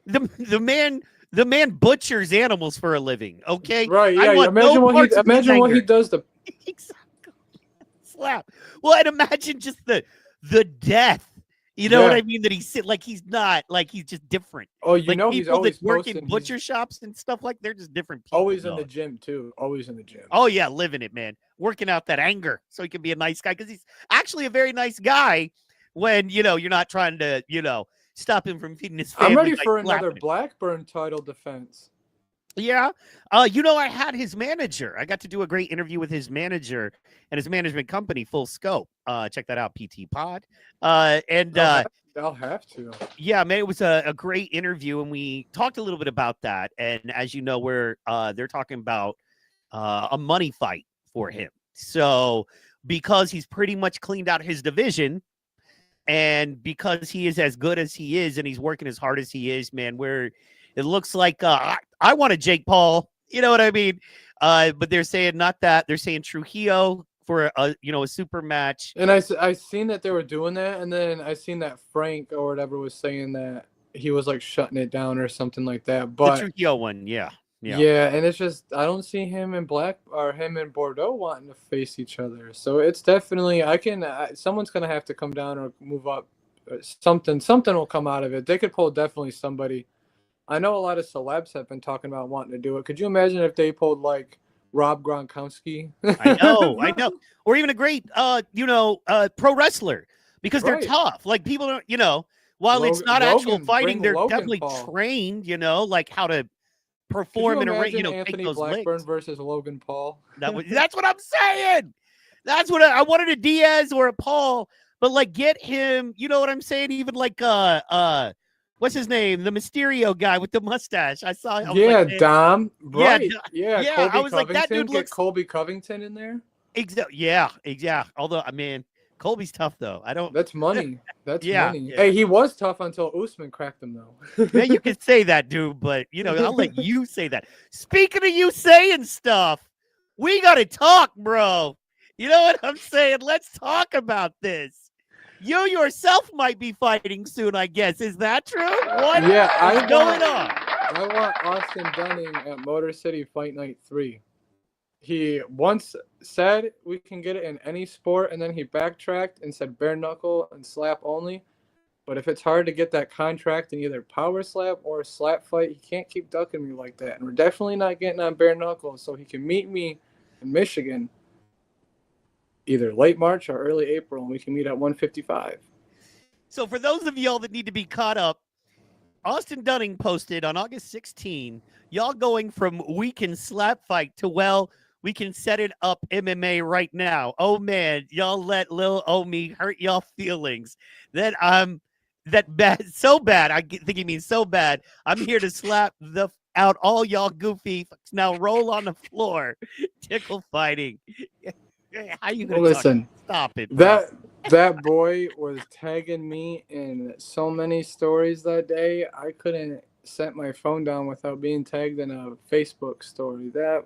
A: The man butchers animals for a living. Okay,
B: right? Yeah. Imagine what he does to
A: exactly slap. Well, and imagine just the death. You know what I mean? That he's just different.
B: Oh, you
A: like
B: know,
A: he's always that work in butcher shops and stuff like they're just different people.
B: Always in the gym too. Always in the gym.
A: Oh yeah, living it, man. Working out that anger so he can be a nice guy because he's actually a very nice guy. When you're not trying to stop him from feeding his family.
B: I'm ready for another Blackburn title defense.
A: Yeah. I had his manager. I got to do a great interview with his manager and his management company, Full Scope. Check that out, Ptpod.
B: I'll have to.
A: Yeah, man, it was a great interview, and we talked a little bit about that. And as you know, they're talking about a money fight for him. So because he's pretty much cleaned out his division, and because he is as good as he is, and he's working as hard as he is, man, it looks like I want a Jake Paul. You know what I mean? But they're saying not that. They're saying Trujillo for a super match.
B: And I seen that they were doing that, and then I seen that Frank or whatever was saying that he was like shutting it down or something like that. But
A: the Trujillo one, yeah.
B: And it's just I don't see him and him and Bordeaux wanting to face each other. So it's definitely someone's gonna have to come down or move up. Something will come out of it. They could pull definitely somebody. I know a lot of celebs have been talking about wanting to do it. Could you imagine if they pulled like Rob Gronkowski?
A: I know. Or even a great pro wrestler because they're tough. Like people don't, while it's not actual fighting, they're definitely trained, like how to perform in a ring,
B: Anthony
A: take those
B: Blackburn
A: legs.
B: versus Logan Paul.
A: That's what I'm saying. That's what I wanted, a Diaz or a Paul, but like get him, you know what I'm saying? Even like what's his name? The Mysterio guy with the mustache. I saw.
B: Dom. Right. Yeah.
A: Colby I was Covington. Like, that dude looks.
B: Get Colby Covington in there.
A: Exactly. Yeah. Although, Colby's tough though.
B: That's money. That's money.
A: Yeah.
B: Hey, he was tough until Usman cracked him though.
A: Yeah, you could say that, dude, but I'll let you say that. Speaking of you saying stuff, we gotta talk, bro. You know what I'm saying? Let's talk about this. You yourself might be fighting soon, I guess. Is that true? What is going on?
B: I want Austin Dunning at Motor City Fight Night 3. He once said we can get it in any sport, and then he backtracked and said bare knuckle and slap only. But if it's hard to get that contract in either power slap or slap fight, he can't keep ducking me like that. And we're definitely not getting on bare knuckle, so he can meet me in Michigan either late March or early April, and we can meet at 155.
A: So for those of y'all that need to be caught up, Austin Dunning posted on August 16, y'all going from we can slap fight to, we can set it up MMA right now. Oh, man, y'all let Lil Omi hurt y'all feelings. Then that bad, so bad. I think he means so bad. I'm here to slap out all y'all goofy. Now roll on the floor. Tickle fighting. How you gonna
B: Listen,
A: stop it, bro?
B: That boy was tagging me in so many stories that day. I couldn't set my phone down without being tagged in a Facebook story. That,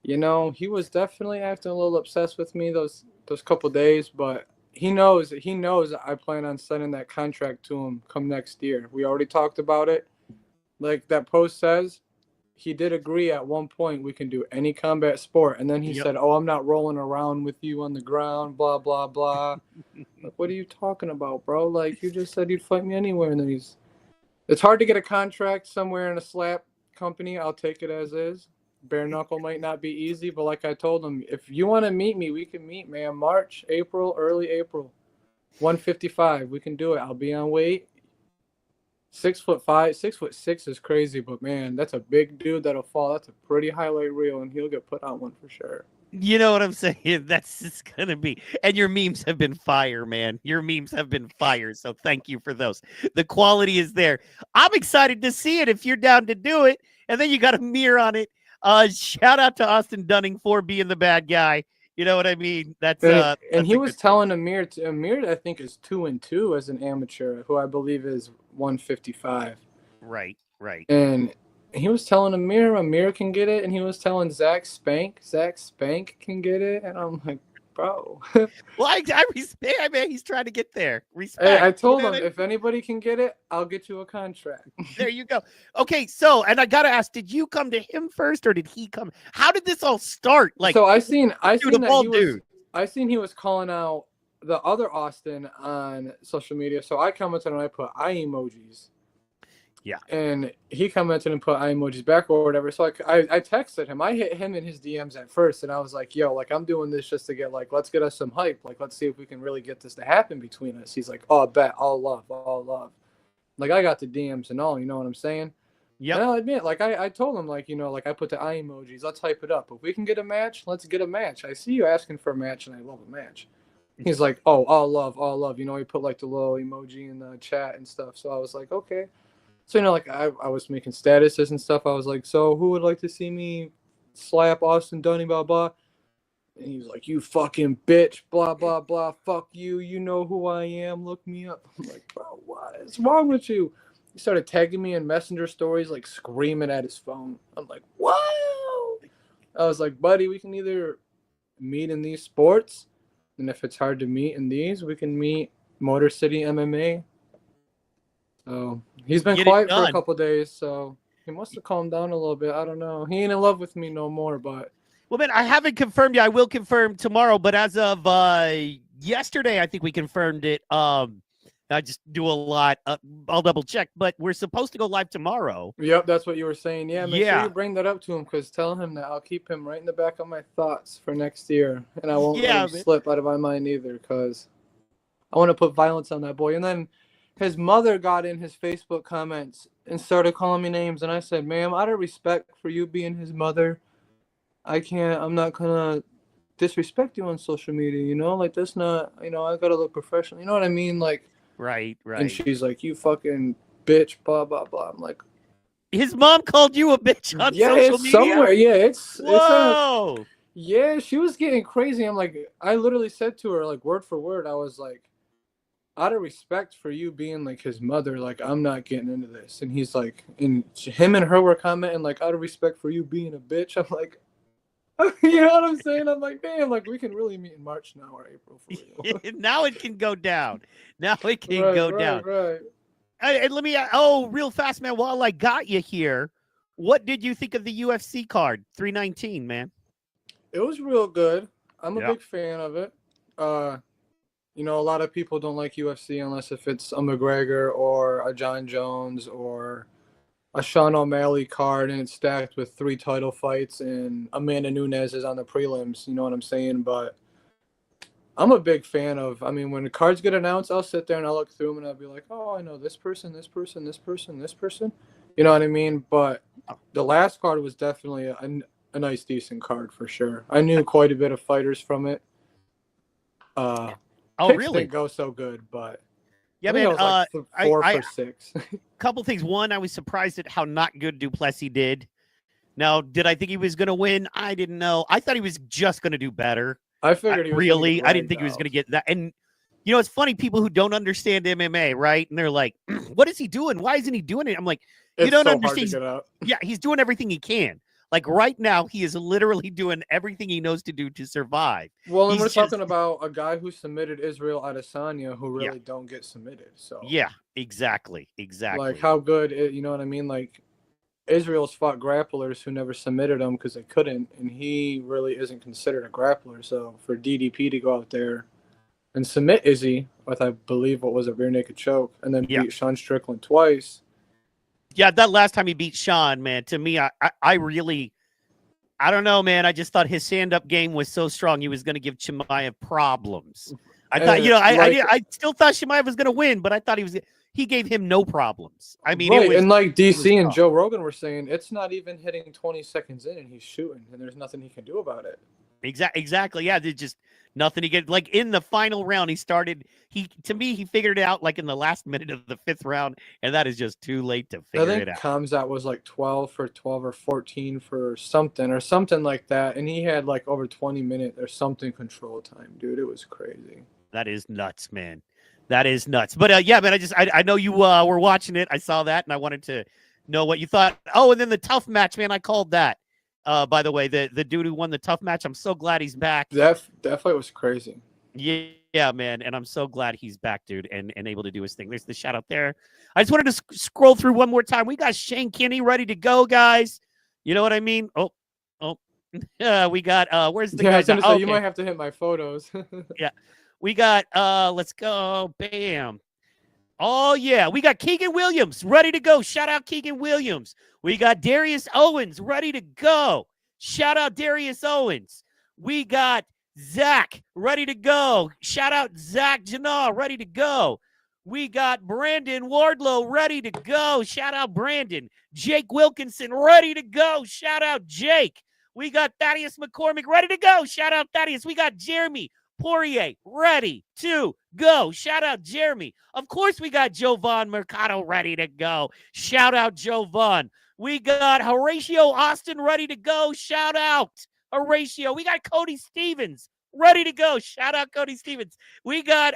B: he was definitely acting a little obsessed with me those couple days, but he knows I plan on sending that contract to him come next year. We already talked about it. Like that post says, he did agree at one point we can do any combat sport, and then he said, "Oh, I'm not rolling around with you on the ground, blah blah blah." Like, what are you talking about, bro? Like, you just said you'd fight me anywhere, and then it's hard to get a contract somewhere in a slap company. I'll take it as is. Bare knuckle might not be easy, but like I told him, if you want to meet me, we can meet, man. March, April, early April, 155. We can do it. I'll be on weight. 6'5", 6'6" is crazy, but man, that's a big dude that'll fall. That's a pretty highlight reel, and he'll get put on one for sure.
A: You know what I'm saying? That's just gonna be. And your memes have been fire, man. Your memes have been fire. So thank you for those. The quality is there. I'm excited to see it if you're down to do it. And then you got a mirror on it. Shout out to Austin Dunning for being the bad guy. You know what I mean? That's
B: and he was telling Amir, I think is 2-2 as an amateur, who I believe is 155.
A: Right.
B: And he was telling Amir can get it, and he was telling Zach Spank can get it, and I'm like, bro.
A: Well, I respect. I mean, he's trying to get there. Respect.
B: Hey, I told him if anybody can get it, I'll get you a contract.
A: There you go. Okay, so and I gotta ask, did you come to him first, or did he come? How did this all start? Like,
B: so I seen he was calling out the other Austin on social media. So I commented and I put eye emojis.
A: Yeah.
B: And he commented and put eye emojis back or whatever. So I texted him. I hit him in his DMs at first, and I was like, yo, like, I'm doing this just to get, like, let's get us some hype. Like, let's see if we can really get this to happen between us. He's like, oh, I bet. All love. Like, I got the DMs and all, you know what I'm saying? Yeah. And I'll admit, like, I told him, like, like, I put the eye emojis. Let's hype it up. If we can get a match, let's get a match. I see you asking for a match, and I love a match. He's like, oh, all love. He put, like, the little emoji in the chat and stuff. So I was like, okay. So, like, I was making statuses and stuff. I was like, so who would like to see me slap Austin Dunning, blah, blah. And he was like, you fucking bitch, blah, blah, blah. Fuck you. You know who I am. Look me up. I'm like, bro, what is wrong with you? He started tagging me in messenger stories, like, screaming at his phone. I'm like, whoa. I was like, buddy, we can either meet in these sports, and if it's hard to meet in these, we can meet Motor City MMA. So he's been quiet for a couple of days, so he must have calmed down a little bit. I don't know. He ain't in love with me no more, but.
A: Well, man, I haven't confirmed yet. I will confirm tomorrow, but as of yesterday, I think we confirmed it. I just do a lot. I'll double check, but we're supposed to go live tomorrow.
B: Yep, that's what you were saying. Yeah, make sure you bring that up to him, because tell him that I'll keep him right in the back of my thoughts for next year, and I won't let him slip out of my mind either, because I want to put violence on that boy. And then his mother got in his Facebook comments and started calling me names, and I said, ma'am, out of respect for you being his mother, I'm not gonna disrespect you on social media, like, that's not, I gotta look professional, you know what I mean? Like, right. And she's like, you fucking bitch, blah, blah, blah. I'm like,
A: his mom called you a bitch on social media?
B: Somewhere. Yeah,
A: Whoa.
B: Yeah, she was getting crazy. I'm like, I literally said to her, like, word for word, I was like, out of respect for you being, like, his mother, like, I'm not getting into this. And he's like, and him and her were commenting, like, out of respect for you being a bitch. I'm like, you know what I'm saying? I'm like, damn, like, we can really meet in March now or April for real.
A: Now it can go down. Now it can go down.
B: Right.
A: And let me, real fast, man, while I got you here, what did you think of the UFC card, 319, man?
B: It was real good. I'm a big fan of it. A lot of people don't like UFC unless if it's a McGregor or a John Jones or a Sean O'Malley card, and it's stacked with 3 title fights, and Amanda Nunes is on the prelims. You know what I'm saying? But I'm a big fan of, when the cards get announced, I'll sit there and I'll look through them and I'll be like, oh, I know this person, this person, this person, this person. You know what I mean? But the last card was definitely a nice, decent card for sure. I knew quite a bit of fighters from it.
A: Really?
B: Didn't go so good, but
A: Yeah,
B: I think
A: man.
B: it was like 4 for 6.
A: Couple things. One, I was surprised at how not good Duplessis did. Now, did I think he was going to win? I didn't know. I thought he was just going to do better.
B: I figured he was
A: really. I didn't think he was going to get that. And you know, it's funny. People who don't understand MMA, right? And they're like, "What is he doing? Why isn't he doing it?" I'm like, "You don't understand."
B: Hard to get out.
A: Yeah, he's doing everything he can. Like right now, he is literally doing everything he knows to do to survive.
B: Well, and we're talking about a guy who submitted Israel Adesanya, who really don't get submitted. So
A: yeah, exactly.
B: Like how good, you know what I mean? Like Israel's fought grapplers who never submitted him because they couldn't, and he really isn't considered a grappler. So for DDP to go out there and submit Izzy with, I believe, what was a rear naked choke, and then beat Sean Strickland twice.
A: Yeah, that last time he beat Sean, man, to me, I really, I don't know, man. I just thought his stand-up game was so strong he was going to give Chimaev problems. I thought, you know, I still thought Chimaev was going to win, but I thought he gave him no problems. I mean,
B: right, and like DC and Joe Rogan were saying, it's not even hitting 20 seconds in and he's shooting, and there's nothing he can do about it.
A: Exactly. Yeah, there's just nothing he could. Like in the final round, he figured it out like in the last minute of the 5th round, and that is just too late to figure it out.
B: Khamzat was like 12 for 12 or 14 for something like that, and he had like over 20 minutes or something control time, dude. It was crazy.
A: That is nuts, man. That is nuts. But yeah, man, I know you were watching it. I saw that, and I wanted to know what you thought. Oh, and then the tough match, man. I called that. By the way, the dude who won the tough match, I'm so glad he's back.
B: That fight was crazy.
A: Yeah, man, and I'm so glad he's back, dude, and able to do his thing. There's the shout out there. I just wanted to scroll through one more time. We got Shane Kinney ready to go, guys. You know what I mean? Oh, we got where's the guy?
B: So you might have to hit my photos.
A: Yeah, we got let's go, bam. Oh, yeah. We got Keegan Williams ready to go. Shout out Keegan Williams. We got Darius Owens ready to go. Shout out Darius Owens. We got Zach ready to go. Shout out Zach Janah ready to go. We got Brandon Wardlow ready to go. Shout out Brandon. Jake Wilkinson ready to go. Shout out Jake. We got Thaddeus McCormick ready to go. Shout out Thaddeus. We got Jeremy Poirier ready to go. Shout out Jeremy. Of course, we got Jovan Mercado ready to go. Shout out Jovan. We got Horatio Austin ready to go. Shout out Horatio. We got Cody Stevens ready to go. Shout out Cody Stevens. We got,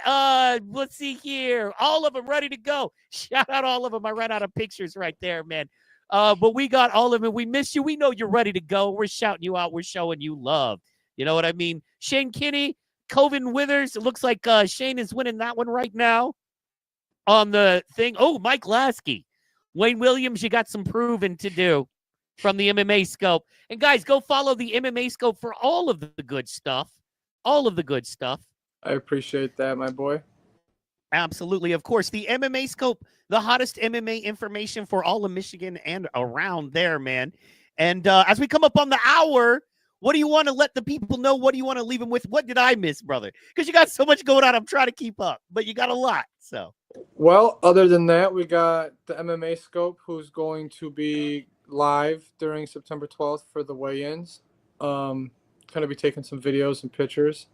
A: let's see here, all of them ready to go. Shout out all of them. I ran out of pictures right there, man. But we got all of them. We miss you. We know you're ready to go. We're shouting you out. We're showing you love. You know what I mean? Shane Kinney, Coven Withers. It looks like Shane is winning that one right now on the thing. Oh, Mike Lasky. Wayne Williams, you got some proving to do from the MMA Scope. And guys, go follow the MMA Scope for all of the good stuff. All of the good stuff.
B: I appreciate that, my boy.
A: Absolutely. Of course, the MMA Scope, the hottest MMA information for all of Michigan and around there, man. And as we come up on the hour, what do you want to let the people know? What do you want to leave them with? What did I miss, brother? Because you got so much going on. I'm trying to keep up, but you got a lot. So,
B: well, other than that, we got the MMA Scope, who's going to be live during September 12th for the weigh-ins. Going to be taking some videos and pictures.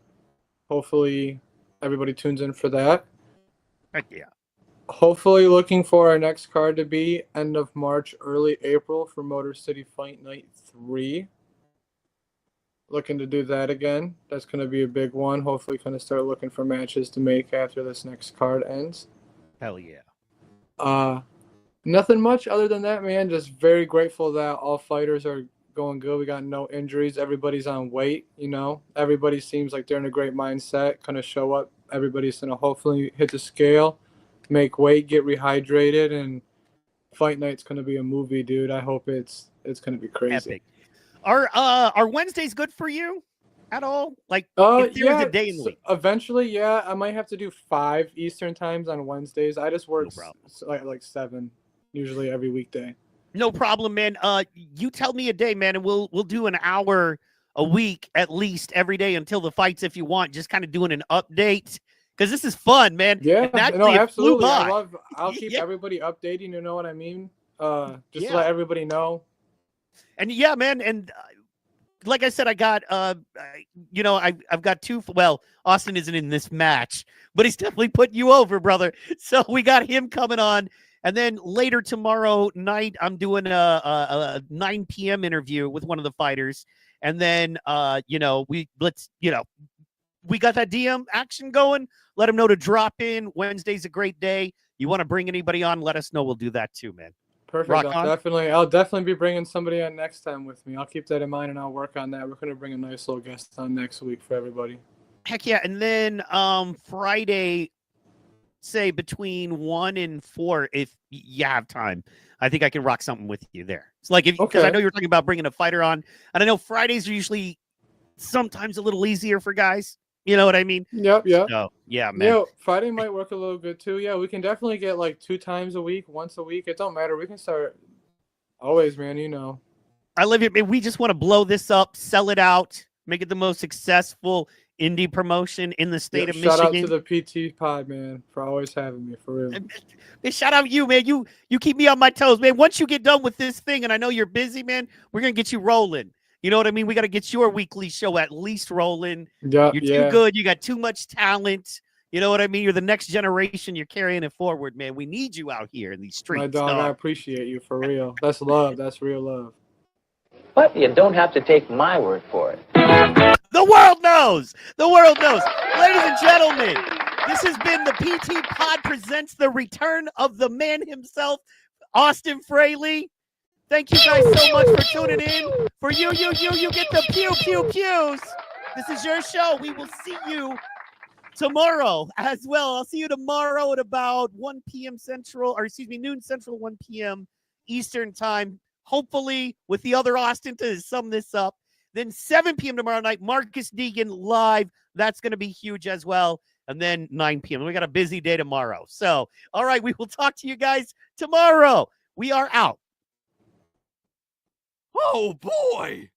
B: Hopefully, everybody tunes in for that.
A: Heck yeah.
B: Hopefully, looking for our next card to be end of March, early April for Motor City Fight Night 3. Looking to do that again. That's going to be a big one. Hopefully, kind of start looking for matches to make after this next card ends.
A: Hell yeah.
B: Nothing much other than that, man. Just very grateful that all fighters are going good. We got no injuries. Everybody's on weight, you know. Everybody seems like they're in a great mindset. Kind of show up. Everybody's going to hopefully hit the scale, make weight, get rehydrated, and Fight Night's going to be a movie, dude. I hope it's going to be crazy.
A: Epic. Are Wednesdays good for you at all? Like, if there was a day in the week?
B: Eventually, yeah. I might have to do 5 Eastern times on Wednesdays. I just work like 7, usually every weekday.
A: No problem, man. You tell me a day, man, and we'll do an hour a week at least every day until the fights if you want. Just kind of doing an update because this is fun, man.
B: Yeah, no, absolutely. I'll keep everybody updating. You know what I mean? Just to let everybody know.
A: And yeah, man, and like I said, I got, I've got two. Well, Austin isn't in this match, but he's definitely putting you over, brother. So we got him coming on. And then later tomorrow night, I'm doing a 9 p.m. interview with one of the fighters. And then, we got that DM action going. Let them know to drop in. Wednesday's a great day. You want to bring anybody on, let us know. We'll do that too, man.
B: Perfect. I'll definitely be bringing somebody on next time with me. I'll keep that in mind and I'll work on that. We're going to bring a nice little guest on next week for everybody.
A: Heck yeah. And then Friday, say between 1 and 4, if you have time, I think I can rock something with you there. It's like, because I know you're talking about bringing a fighter on, and I know Fridays are usually sometimes a little easier for guys. You know what I mean?
B: Yep.
A: So, yeah, man.
B: Friday might work a little good too. Yeah, we can definitely get like 2 times a week, once a week. It don't matter. We can start always, man.
A: I live here. We just want to blow this up, sell it out, make it the most successful indie promotion in the state of Michigan.
B: Shout out to the Ptpod, man, for always having me, for real.
A: And shout out you, man. You keep me on my toes, man. Once you get done with this thing, and I know you're busy, man, we're gonna get you rolling. You know what I mean? We got to get your weekly show at least rolling.
B: Yeah,
A: you're too good. You got too much talent. You know what I mean? You're the next generation. You're carrying it forward, man. We need you out here in these streets.
B: My dog, I appreciate you, for real. That's love. That's real love.
C: But you don't have to take my word for it.
A: The world knows. The world knows. Ladies and gentlemen, this has been the Ptpod presents the return of the man himself, Austin Fraley. Thank you guys so much for tuning in. For you get the pews. This is your show. We will see you tomorrow as well. I'll see you tomorrow at about 1 p.m. noon Central, 1 p.m. Eastern time. Hopefully with the other Austin to sum this up. Then 7 p.m. tomorrow night, Marcus Deegan live. That's going to be huge as well. And then 9 p.m. We got a busy day tomorrow. So, all right, we will talk to you guys tomorrow. We are out.
D: Oh, boy.